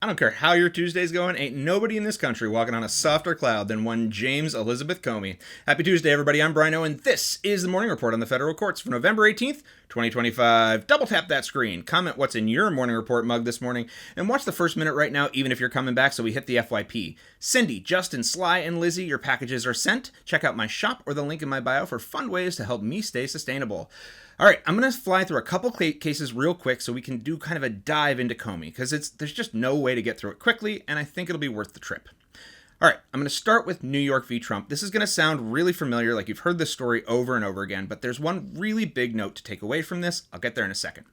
I don't care how your Tuesday's going, ain't nobody in this country walking on a softer cloud than one James Elizabeth Comey. Happy Tuesday, everybody. I'm Bryno, and this is the Morning Report on the Federal Courts for November 18th, 2025. Double tap that screen, comment what's in your Morning Report mug this morning, and watch the first minute right now, even if you're coming back, so we hit the FYP. Cindy, Justin, Sly, and Lizzie, your packages are sent. Check out my shop or the link in my bio for fun ways to help me stay sustainable. All right, I'm going to fly through a couple cases real quick so we can do kind of a dive into Comey, because there's just no way to get through it quickly, and I think it'll be worth the trip. All right, I'm going to start with New York v. Trump. This is going to sound really familiar, like you've heard this story over and over again, but there's one really big note to take away from this. I'll get there in a second.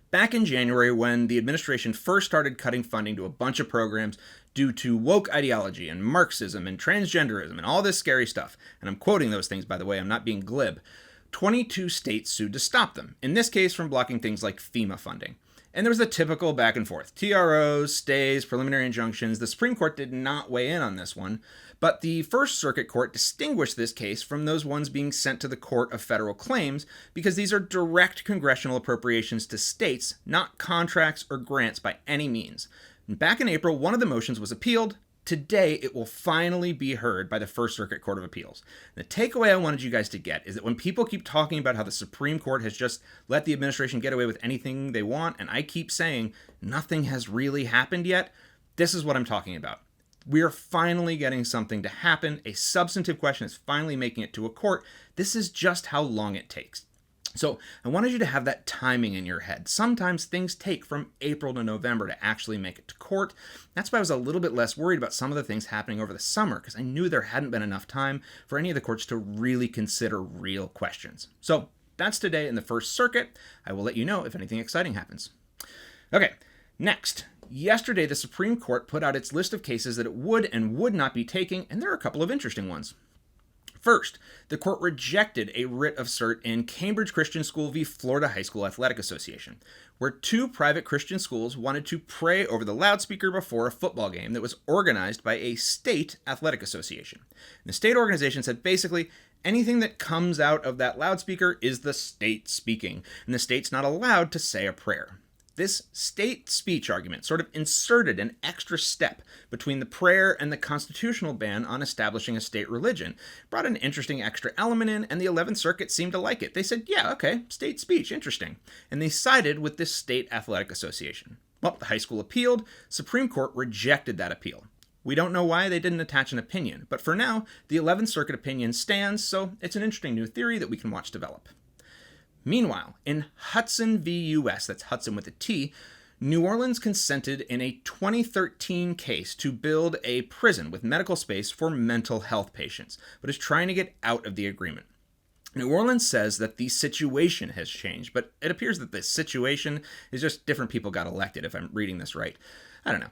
Back in January, when the administration first started cutting funding to a bunch of programs due to woke ideology and Marxism and transgenderism and all this scary stuff, and I'm quoting those things, by the way, I'm not being glib, 22 states sued to stop them, in this case from blocking things like FEMA funding. And there was the typical back and forth. TROs, stays, preliminary injunctions. The Supreme Court did not weigh in on this one, but the First Circuit Court distinguished this case from those ones being sent to the Court of Federal Claims because these are direct congressional appropriations to states, not contracts or grants by any means. And back in April, one of the motions was appealed. Today, it will finally be heard by the First Circuit Court of Appeals. The takeaway I wanted you guys to get is that when people keep talking about how the Supreme Court has just let the administration get away with anything they want, and I keep saying nothing has really happened yet, this is what I'm talking about. We are finally getting something to happen. A substantive question is finally making it to a court. This is just how long it takes. So I wanted you to have that timing in your head. Sometimes things take from April to November to actually make it to court. That's why I was a little bit less worried about some of the things happening over the summer, because I knew there hadn't been enough time for any of the courts to really consider real questions. So that's today in the First Circuit. I will let you know if anything exciting happens. Okay, next. Yesterday, the Supreme Court put out its list of cases that it would and would not be taking, and there are a couple of interesting ones. First, the court rejected a writ of cert in Cambridge Christian School v. Florida High School Athletic Association, where two private Christian schools wanted to pray over the loudspeaker before a football game that was organized by a state athletic association. And the state organization said basically, anything that comes out of that loudspeaker is the state speaking, and the state's not allowed to say a prayer. This state speech argument sort of inserted an extra step between the prayer and the constitutional ban on establishing a state religion, brought an interesting extra element in, and the 11th Circuit seemed to like it. They said, yeah, okay, state speech, interesting. And they sided with this state athletic association. Well, the high school appealed. Supreme Court rejected that appeal. We don't know why they didn't attach an opinion, but for now, the 11th Circuit opinion stands, so it's an interesting new theory that we can watch develop. Meanwhile, in Hutson v. U.S., that's Hutson with a T, New Orleans consented in a 2013 case to build a prison with medical space for mental health patients, but is trying to get out of the agreement. New Orleans says that the situation has changed, but it appears that the situation is just different people got elected, if I'm reading this right. I don't know.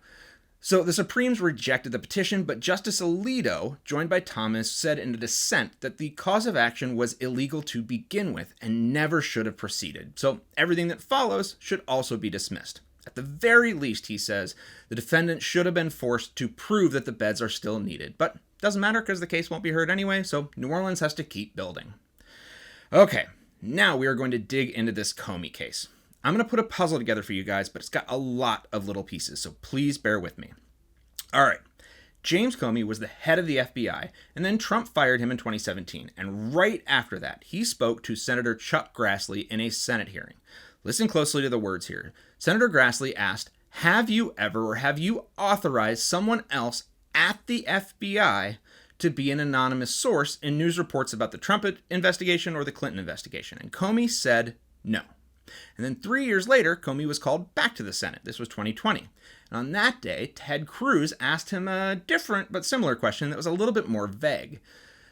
So the Supremes rejected the petition, but Justice Alito, joined by Thomas, said in a dissent that the cause of action was illegal to begin with and never should have proceeded. So everything that follows should also be dismissed. At the very least, he says, the defendant should have been forced to prove that the beds are still needed. But doesn't matter because the case won't be heard anyway, so New Orleans has to keep building. Okay, now we are going to dig into this Comey case. I'm going to put a puzzle together for you guys, but it's got a lot of little pieces, so please bear with me. All right, James Comey was the head of the FBI, and then Trump fired him in 2017, and right after that, he spoke to Senator Chuck Grassley in a Senate hearing. Listen closely to the words here. Senator Grassley asked, have you ever or have you authorized someone else at the FBI to be an anonymous source in news reports about the Trump investigation or the Clinton investigation? And Comey said no. And then 3 years later, Comey was called back to the Senate. This was 2020. And on that day, Ted Cruz asked him a different but similar question that was a little bit more vague.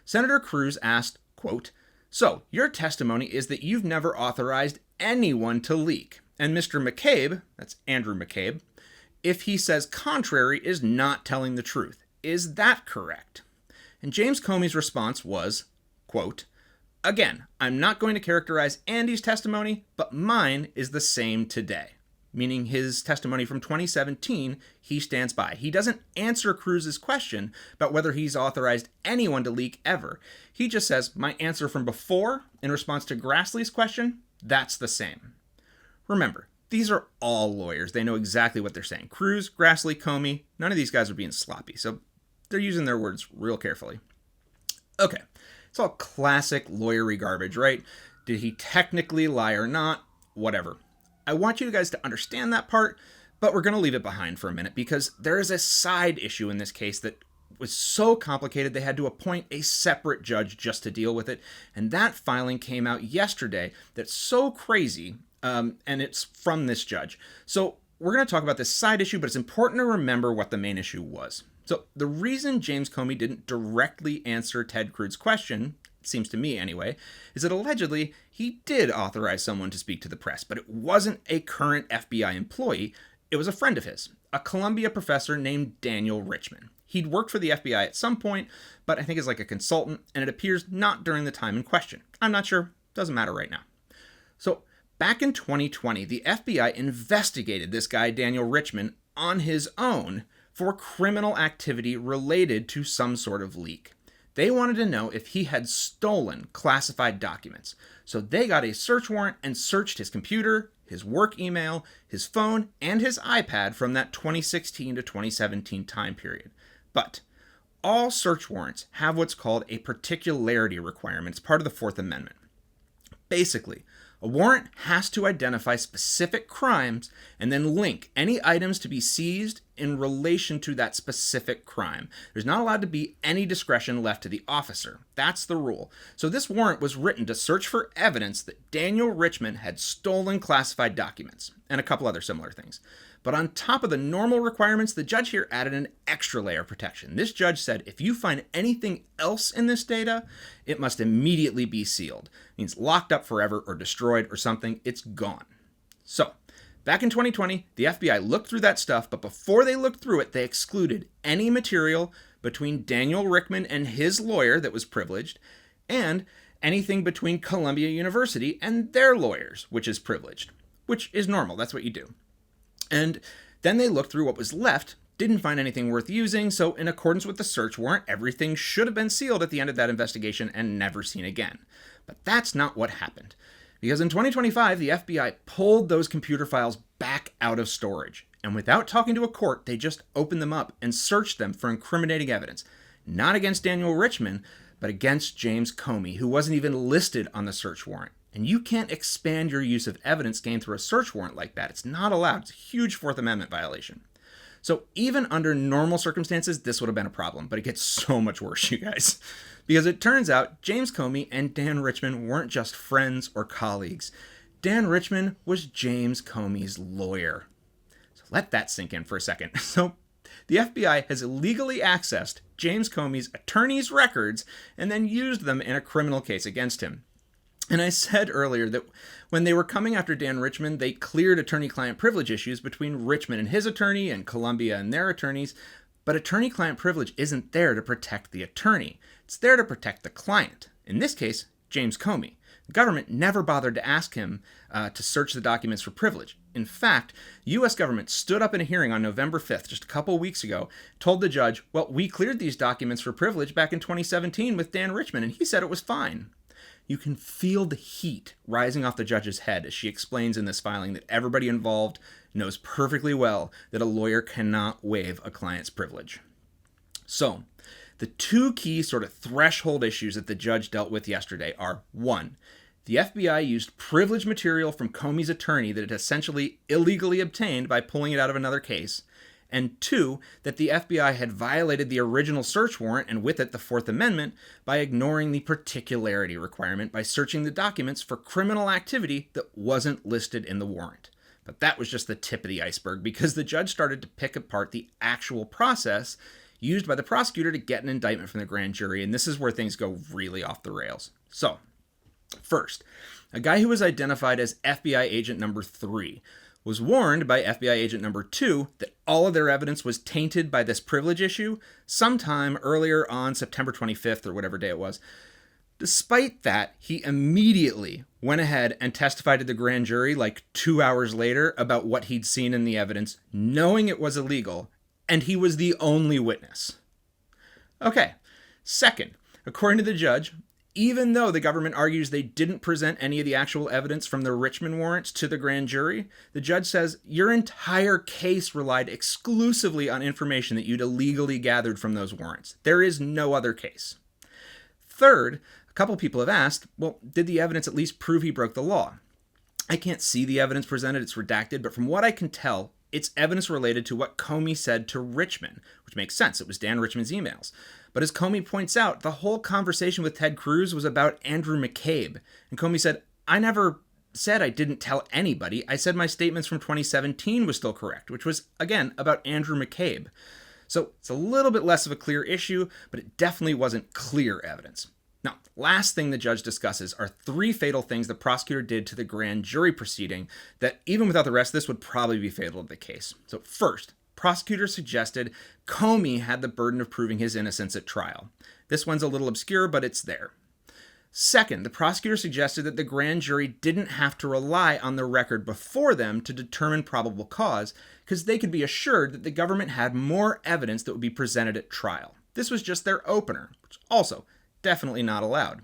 Senator Cruz asked, quote, so your testimony is that you've never authorized anyone to leak. And Mr. McCabe, that's Andrew McCabe, if he says contrary, is not telling the truth. Is that correct? And James Comey's response was, quote, again, I'm not going to characterize Andy's testimony, but mine is the same today. Meaning his testimony from 2017, he stands by. He doesn't answer Cruz's question about whether he's authorized anyone to leak ever. He just says, my answer from before, in response to Grassley's question, that's the same. Remember, these are all lawyers. They know exactly what they're saying. Cruz, Grassley, Comey, none of these guys are being sloppy, so they're using their words real carefully. Okay, it's all classic lawyery garbage, right? Did he technically lie or not? Whatever. I want you guys to understand that part, but we're going to leave it behind for a minute because there is a side issue in this case that was so complicated they had to appoint a separate judge just to deal with it. And that filing came out yesterday that's so crazy, and it's from this judge. So we're going to talk about this side issue, but it's important to remember what the main issue was. So the reason James Comey didn't directly answer Ted Cruz's question, it seems to me anyway, is that allegedly he did authorize someone to speak to the press, but it wasn't a current FBI employee. It was a friend of his, a Columbia professor named Daniel Richman. He'd worked for the FBI at some point, but I think as like a consultant, and it appears not during the time in question. I'm not sure. Doesn't matter right now. So back in 2020, the FBI investigated this guy, Daniel Richman, on his own for criminal activity related to some sort of leak. They wanted to know if he had stolen classified documents. So they got a search warrant and searched his computer, his work email, his phone, and his iPad from that 2016 to 2017 time period. But all search warrants have what's called a particularity requirement. It's part of the Fourth Amendment. Basically, a warrant has to identify specific crimes and then link any items to be seized in relation to that specific crime. There's not allowed to be any discretion left to the officer. That's the rule. So this warrant was written to search for evidence that Daniel Richman had stolen classified documents and a couple other similar things. But on top of the normal requirements, the judge here added an extra layer of protection. This judge said if you find anything else in this data, it must immediately be sealed. It means locked up forever or destroyed or something. It's gone. So, back in 2020, the FBI looked through that stuff, but before they looked through it, they excluded any material between Daniel Richman and his lawyer that was privileged, and anything between Columbia University and their lawyers, which is privileged, which is normal. That's what you do. And then they looked through what was left, didn't find anything worth using, so in accordance with the search warrant, everything should have been sealed at the end of that investigation and never seen again. But that's not what happened. Because in 2025, the FBI pulled those computer files back out of storage. And without talking to a court, they just opened them up and searched them for incriminating evidence. Not against Daniel Richman, but against James Comey, who wasn't even listed on the search warrant. And you can't expand your use of evidence gained through a search warrant like that. It's not allowed. It's a huge Fourth Amendment violation. So even under normal circumstances, this would have been a problem, but it gets so much worse, you guys. Because it turns out James Comey and Dan Richman weren't just friends or colleagues. Dan Richman was James Comey's lawyer. So let that sink in for a second. So the FBI has illegally accessed James Comey's attorney's records and then used them in a criminal case against him. And I said earlier that when they were coming after Dan Richman, they cleared attorney-client privilege issues between Richman and his attorney and Columbia and their attorneys. But attorney-client privilege isn't there to protect the attorney. It's there to protect the client. In this case, James Comey. The government never bothered to ask him to search the documents for privilege. In fact, the U.S. government stood up in a hearing on November 5th, just a couple weeks ago, told the judge, well, we cleared these documents for privilege back in 2017 with Dan Richman, and he said it was fine. You can feel the heat rising off the judge's head as she explains in this filing that everybody involved knows perfectly well that a lawyer cannot waive a client's privilege. So, the two key sort of threshold issues that the judge dealt with yesterday are, one, the FBI used privileged material from Comey's attorney that it essentially illegally obtained by pulling it out of another case, and two, that the FBI had violated the original search warrant and with it the Fourth Amendment by ignoring the particularity requirement by searching the documents for criminal activity that wasn't listed in the warrant. But that was just the tip of the iceberg because the judge started to pick apart the actual process used by the prosecutor to get an indictment from the grand jury, and this is where things go really off the rails. So, first, a guy who was identified as FBI agent number 3 was warned by FBI agent number 2 that all of their evidence was tainted by this privilege issue sometime earlier on September 25th or whatever day it was. Despite that, he immediately went ahead and testified to the grand jury like 2 hours later about what he'd seen in the evidence, knowing it was illegal, and he was the only witness. Okay, second, according to the judge, Even though the government argues they didn't present any of the actual evidence from the Richmond warrants to the grand jury, the judge says your entire case relied exclusively on information that you'd illegally gathered from those warrants. There is no other case. Third, a couple people have asked, well, did the evidence at least prove he broke the law? I can't see the evidence presented, it's redacted, but from what I can tell, it's evidence related to what Comey said to Richmond, which makes sense. It was Dan Richmond's emails. But as Comey points out, the whole conversation with Ted Cruz was about Andrew McCabe. And Comey said, I never said I didn't tell anybody. I said my statements from 2017 was still correct, which was, again, about Andrew McCabe. So it's a little bit less of a clear issue, but it definitely wasn't clear evidence. Now, last thing the judge discusses are 3 fatal things the prosecutor did to the grand jury proceeding that, even without the rest of this, would probably be fatal to the case. So first, prosecutor suggested Comey had the burden of proving his innocence at trial. This one's a little obscure, but it's there. Second, the prosecutor suggested that the grand jury didn't have to rely on the record before them to determine probable cause, because they could be assured that the government had more evidence that would be presented at trial. This was just their opener, which also definitely not allowed.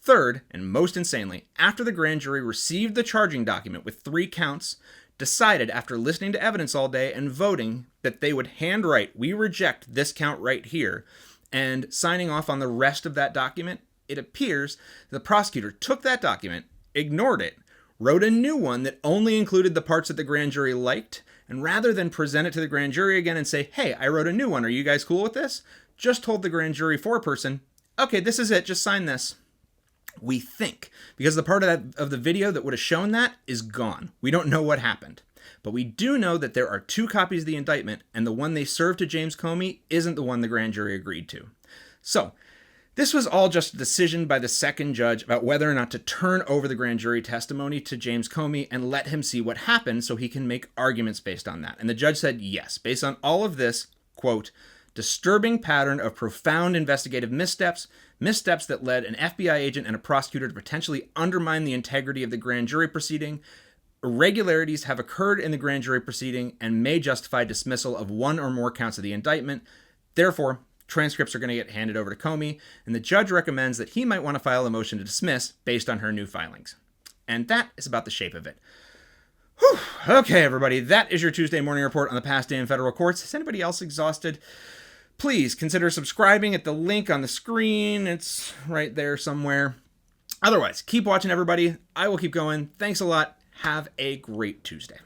Third, and most insanely, after the grand jury received the charging document with 3 counts, decided after listening to evidence all day and voting that they would handwrite, we reject this count right here, and signing off on the rest of that document, it appears the prosecutor took that document, ignored it, wrote a new one that only included the parts that the grand jury liked, and rather than present it to the grand jury again and say, hey, I wrote a new one, are you guys cool with this? Just told the grand jury foreperson, okay, this is it, just sign this. We think, because the part of the video that would have shown that is gone. We don't know what happened. But we do know that there are 2 copies of the indictment, and the one they served to James Comey isn't the one the grand jury agreed to. So, this was all just a decision by the second judge about whether or not to turn over the grand jury testimony to James Comey and let him see what happened so he can make arguments based on that. And the judge said yes, based on all of this, quote, disturbing pattern of profound investigative missteps that led an FBI agent and a prosecutor to potentially undermine the integrity of the grand jury proceeding. Irregularities have occurred in the grand jury proceeding and may justify dismissal of 1 or more counts of the indictment. Therefore, transcripts are going to get handed over to Comey, and the judge recommends that he might want to file a motion to dismiss based on her new filings. And that is about the shape of it. Whew. Okay, everybody, that is your Tuesday morning report on the past day in federal courts. Is anybody else exhausted? Please consider subscribing at the link on the screen. It's right there somewhere. Otherwise, keep watching, everybody. I will keep going. Thanks a lot. Have a great Tuesday.